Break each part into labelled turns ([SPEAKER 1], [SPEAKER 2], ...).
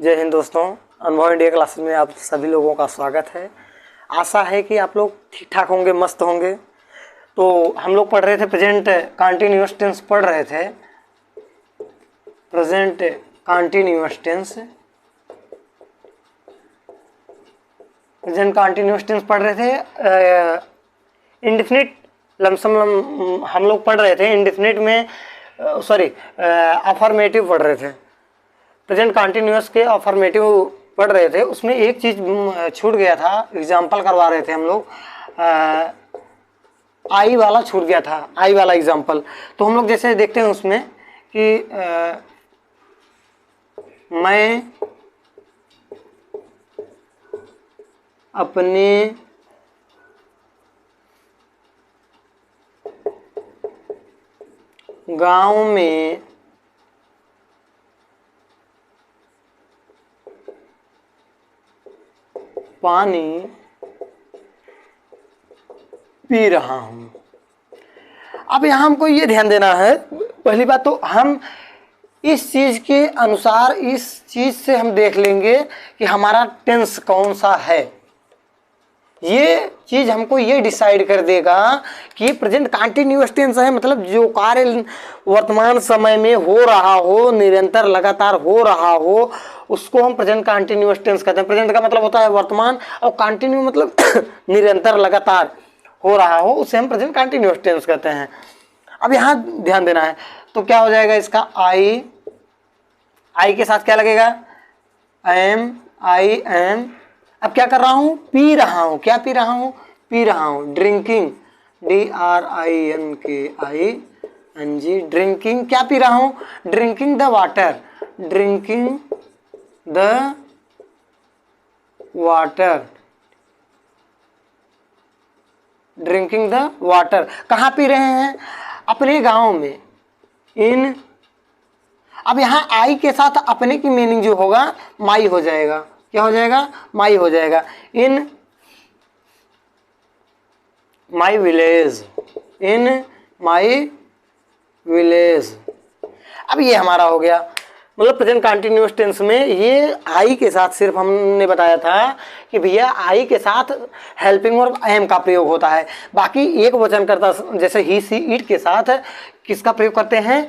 [SPEAKER 1] जय हिंद दोस्तों, अनुभव इंडिया क्लासेस में आप सभी लोगों का स्वागत है। आशा है कि आप लोग ठीक ठाक होंगे, मस्त होंगे। तो हम लोग पढ़ रहे थे प्रेजेंट कंटिन्यूअस टेंस पढ़ रहे थे। प्रेजेंट कंटिन्यूअस टेंस पढ़ रहे थे। इंडेफिनिट लमसम हम लोग पढ़ रहे थे। इंडेफिनिट में अफर्मेटिव पढ़ रहे थे। प्रेजेंट कंटिन्यूअस के अफर्मेटिव पढ़ रहे थे। उसमें एक चीज़ छूट गया था, एग्जाम्पल करवा रहे थे हम लोग। आई वाला छूट गया था, आई वाला एग्जाम्पल। तो हम लोग जैसे देखते हैं उसमें कि मैं अपने गांव में पानी पी रहा हूं। अब यहाँ हमको ये ध्यान देना है, पहली बात तो हम इस चीज़ के अनुसार इस चीज़ से हम देख लेंगे कि हमारा टेंस कौन सा है। ये चीज़ हमको ये डिसाइड कर देगा कि प्रेजेंट कंटिन्यूअस टेंस है, मतलब जो कार्य वर्तमान समय में हो रहा हो, निरंतर लगातार हो रहा हो, उसको हम प्रेजेंट कंटिन्यूअस टेंस कहते हैं। प्रेजेंट का मतलब होता है वर्तमान, और कंटिन्यू मतलब निरंतर लगातार हो रहा हो, उसे हम प्रेजेंट कंटिन्यूअस टेंस कहते हैं। अब यहाँ ध्यान देना है, तो क्या हो जाएगा इसका आई के साथ क्या लगेगा? Am, I am. अब क्या कर रहा हूँ? पी रहा हूँ। क्या पी रहा हूँ? पी रहा हूँ। Drinking, DRINKING, drinking. क्या पी रहा हूँ? Drinking the water, drinking the water, drinking the water. कहाँ पी रहे हैं? अपने गांव में। इन, अब यहाँ आई के साथ अपने की मीनिंग जो होगा माई हो जाएगा। क्या हो जाएगा? माई हो जाएगा। In my village, in my village. अब ये हमारा हो गया, मतलब प्रेजेंट कंटिन्यूअस टेंस में ये आई के साथ सिर्फ हमने बताया था कि भैया आई के साथ हेल्पिंग वर्ब एम का प्रयोग होता है। बाकी एक वचन करता जैसे ही, सी, इट के साथ किसका प्रयोग करते हैं?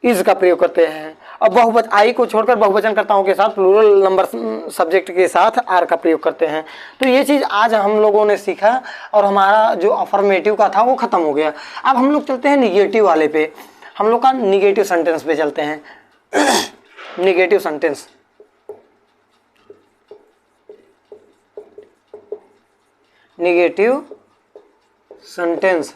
[SPEAKER 1] इज का प्रयोग करते हैं। और बहुवचन आई को छोड़कर बहुवचनकर्ताओं के साथ प्लूरल नंबर सब्जेक्ट के साथ आर का प्रयोग करते हैं। तो ये चीज़ आज हम लोगों ने सीखा और हमारा जो अफर्मेटिव का था वो खत्म हो गया। अब हम लोग चलते हैं निगेटिव वाले पे। हम लोग का निगेटिव सेंटेंस पे चलते हैं। Negative sentence, negative sentence.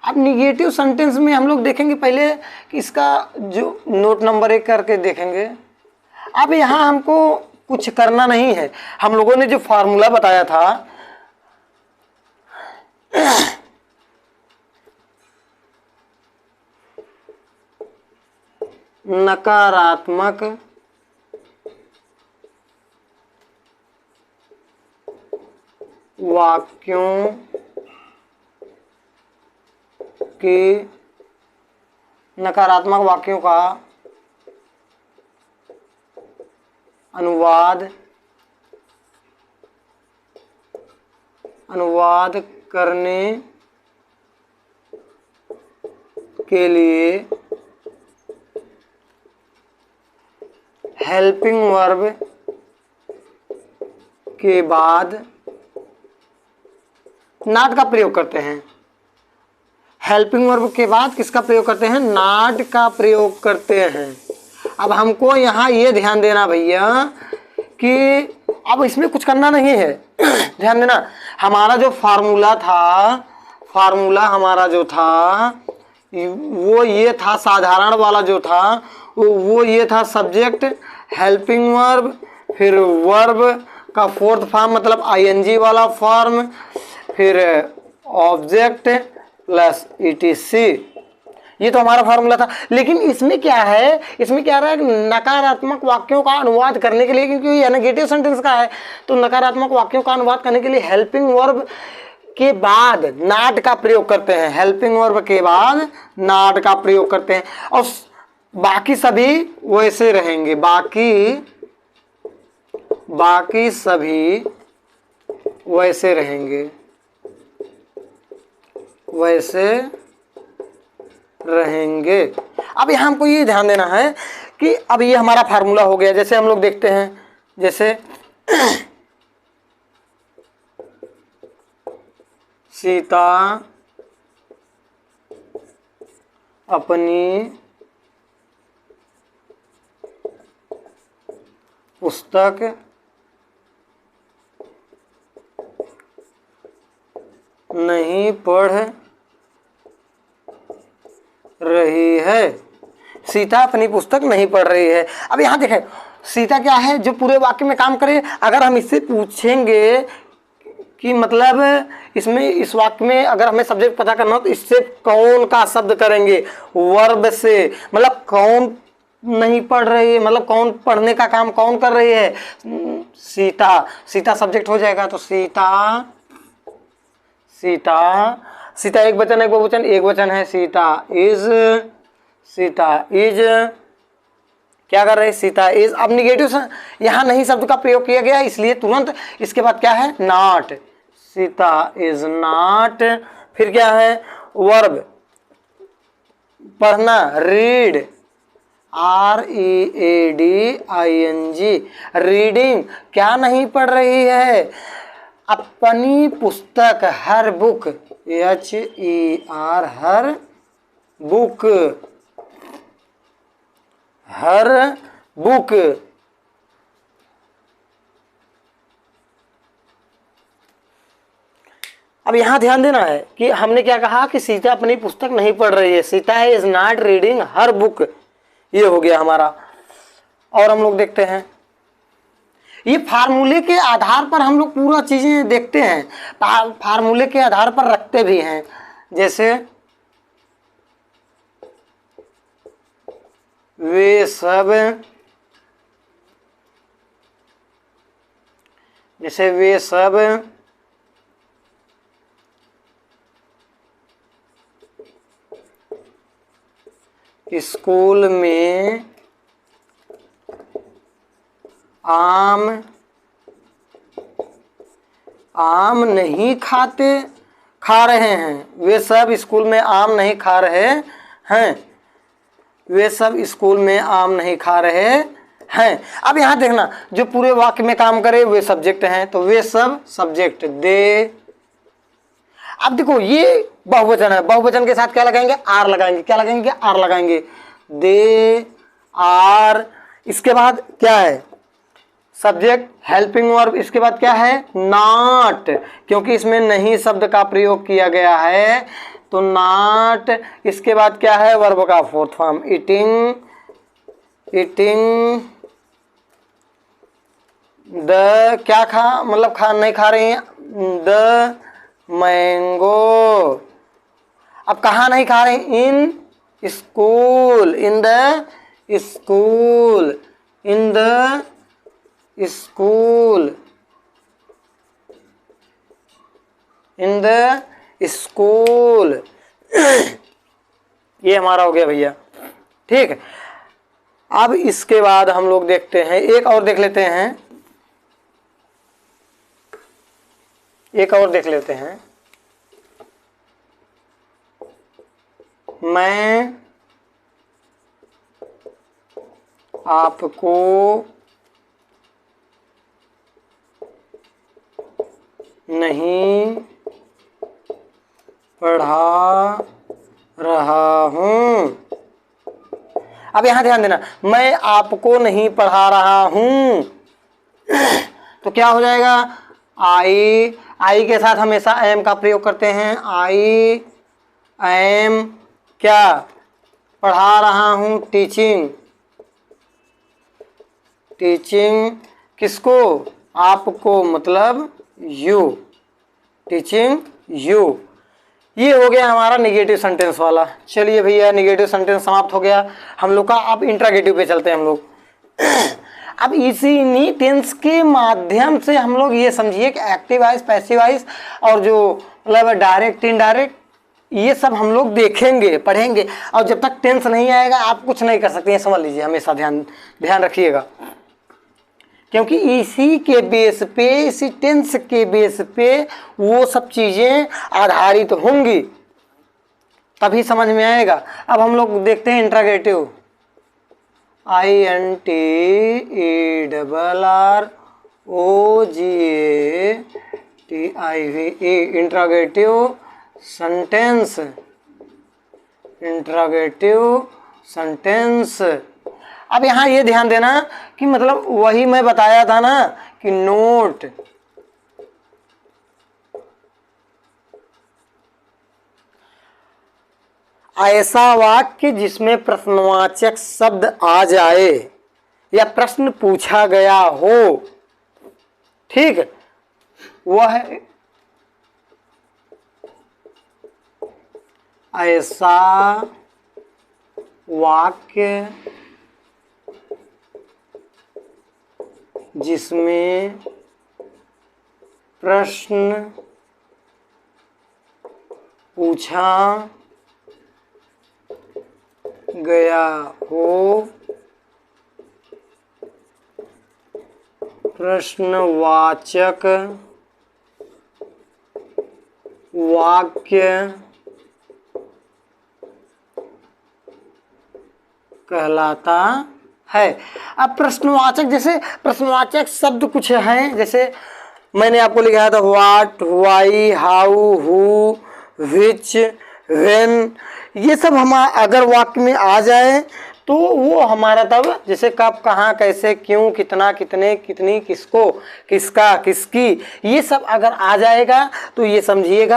[SPEAKER 1] अब निगेटिव सेंटेंस में हम लोग देखेंगे पहले कि इसका जो नोट नंबर 1 करके देखेंगे। अब यहाँ हमको कुछ करना नहीं है। हम लोगों ने जो फार्मूला बताया था, नकारात्मक वाक्यों के, नकारात्मक वाक्यों का अनुवाद करने के लिए हेल्पिंग वर्ब के बाद नॉट का प्रयोग करते हैं। हेल्पिंग वर्ब के बाद किसका प्रयोग करते हैं? नॉट का प्रयोग करते हैं। अब हमको यहाँ ये ध्यान देना भैया कि अब इसमें कुछ करना नहीं है। ध्यान देना, हमारा जो फार्मूला हमारा जो था वो ये था, साधारण वाला जो था वो ये था, सब्जेक्ट, हेल्पिंग वर्ब, फिर वर्ब का फोर्थ फॉर्म मतलब ING वाला फॉर्म, फिर ऑब्जेक्ट प्लस ETC। ये तो हमारा फार्मूला था। लेकिन इसमें क्या है? इसमें क्या रहा है? नकारात्मक वाक्यों का अनुवाद करने के लिए, क्योंकि ये नेगेटिव सेंटेंस का है, तो नकारात्मक वाक्यों का अनुवाद करने के लिए हेल्पिंग वर्ब के बाद नॉट का प्रयोग करते हैं। हेल्पिंग वर्ब के बाद नॉट का प्रयोग करते हैं। और बाकी सभी वैसे रहेंगे, बाकी सभी वैसे रहेंगे, वैसे रहेंगे। अब यहाँ हमको ये ध्यान देना है कि अब ये हमारा फार्मूला हो गया। जैसे हम लोग देखते हैं, जैसे सीता अपनी पुस्तक नहीं पढ़ रही है, सीता अपनी पुस्तक नहीं पढ़ रही है। अब यहाँ देखें, सीता क्या है जो पूरे वाक्य में काम करे। अगर हम इससे पूछेंगे कि मतलब इसमें, इस वाक्य में अगर हमें सब्जेक्ट पता करना हो तो इससे कौन का शब्द करेंगे, वर्ब से। मतलब कौन नहीं पढ़ रही है, मतलब कौन पढ़ने का काम कौन कर रही है, सीता। सीता सब्जेक्ट हो जाएगा, तो सीता, सीता, सीता एक वचन एक बहुवचन, एक वचन है। सीता इज क्या कर रही, सीता इज। अब निगेटिव यहाँ नहीं शब्द का प्रयोग किया गया, इसलिए तुरंत इसके बाद क्या है, नॉट। Sita is not. फिर क्या है, वर्ब पढ़ना, रीड, READING, रीडिंग। क्या नहीं पढ़ रही है, अपनी पुस्तक, हर बुक, HER, हर बुक, हर बुक। अब यहाँ ध्यान देना है कि हमने क्या कहा कि सीता अपनी पुस्तक नहीं पढ़ रही है, Sita is not reading her book, ये हो गया हमारा। और हम लोग देखते हैं, ये फार्मूले के आधार पर हम लोग पूरा चीजें देखते हैं, फार्मूले के आधार पर रखते भी हैं। जैसे वे सब, जैसे वे सब स्कूल में आम नहीं खा रहे हैं। वे सब स्कूल में आम नहीं खा रहे हैं, वे सब स्कूल में आम नहीं खा रहे हैं। अब यहाँ देखना, जो पूरे वाक्य में काम करे वे सब्जेक्ट हैं, तो वे सब सब्जेक्ट, दे। अब देखो ये बहुवचन है, बहुवचन के साथ क्या लगाएंगे, आर लगाएंगे। क्या लगाएंगे, आर लगाएंगे। दे आर, इसके बाद क्या है, सब्जेक्ट, हेल्पिंग वर्ब। इसके बाद क्या है, नॉट, क्योंकि इसमें नहीं शब्द का प्रयोग किया गया है, तो नॉट। इसके बाद क्या है, वर्ब का फोर्थ फॉर्म, ईटिंग, द, क्या खा, मतलब खा नहीं खा रही हैं, द मैंगो। अब कहाँ नहीं खा रहे, in school, in the school, in the school, in the school. ये हमारा हो गया भैया, ठीक है। अब इसके बाद हम लोग देखते हैं, एक और देख लेते हैं, एक और देख लेते हैं। मैं आपको नहीं पढ़ा रहा हूं। अब यहां ध्यान देना, मैं आपको नहीं पढ़ा रहा हूं, तो क्या हो जाएगा, आई के साथ हमेशा एम का प्रयोग करते हैं। आई एम क्या, पढ़ा रहा हूं, टीचिंग, किसको, आपको, मतलब यू, टीचिंग यू। ये हो गया हमारा निगेटिव सेंटेंस वाला। चलिए भैया, निगेटिव सेंटेंस समाप्त हो गया हम लोग का। अब इंट्रागेटिव पे चलते हैं हम लोग। अब इसी टेंस के माध्यम से हम लोग ये समझिए कि एक्टिव वॉइस, पैसिव वॉइस और जो मतलब डायरेक्ट, इनडायरेक्ट, ये सब हम लोग देखेंगे, पढ़ेंगे, और जब तक टेंस नहीं आएगा आप कुछ नहीं कर सकते, ये समझ लीजिए, हमेशा ध्यान रखिएगा। क्योंकि इसी के बेस पे, इसी टेंस के बेस पे वो सब चीज़ें आधारित होंगी, तभी समझ में आएगा। अब हम लोग देखते हैं interrogative, INTRROGATIV, interrogative sentence, interrogative sentence. अब यहाँ ये ध्यान देना कि मतलब वही मैं बताया था ना कि नोट, ऐसा वाक्य जिसमें प्रश्नवाचक शब्द आ जाए या प्रश्न पूछा गया हो, ठीक, वह ऐसा वाक्य जिसमें प्रश्न पूछा गया हो, प्रश्नवाचक वाक्य कहलाता है। अब प्रश्नवाचक, जैसे प्रश्नवाचक शब्द कुछ हैं, जैसे मैंने आपको लिखा था what, why, how, who, which, when, ये सब हम अगर वाक्य में आ जाए तो वो हमारा तब, जैसे कब, कहाँ, कैसे, क्यों, कितना, कितने, कितनी, किसको, किसका, किसकी, ये सब अगर आ जाएगा तो ये समझिएगा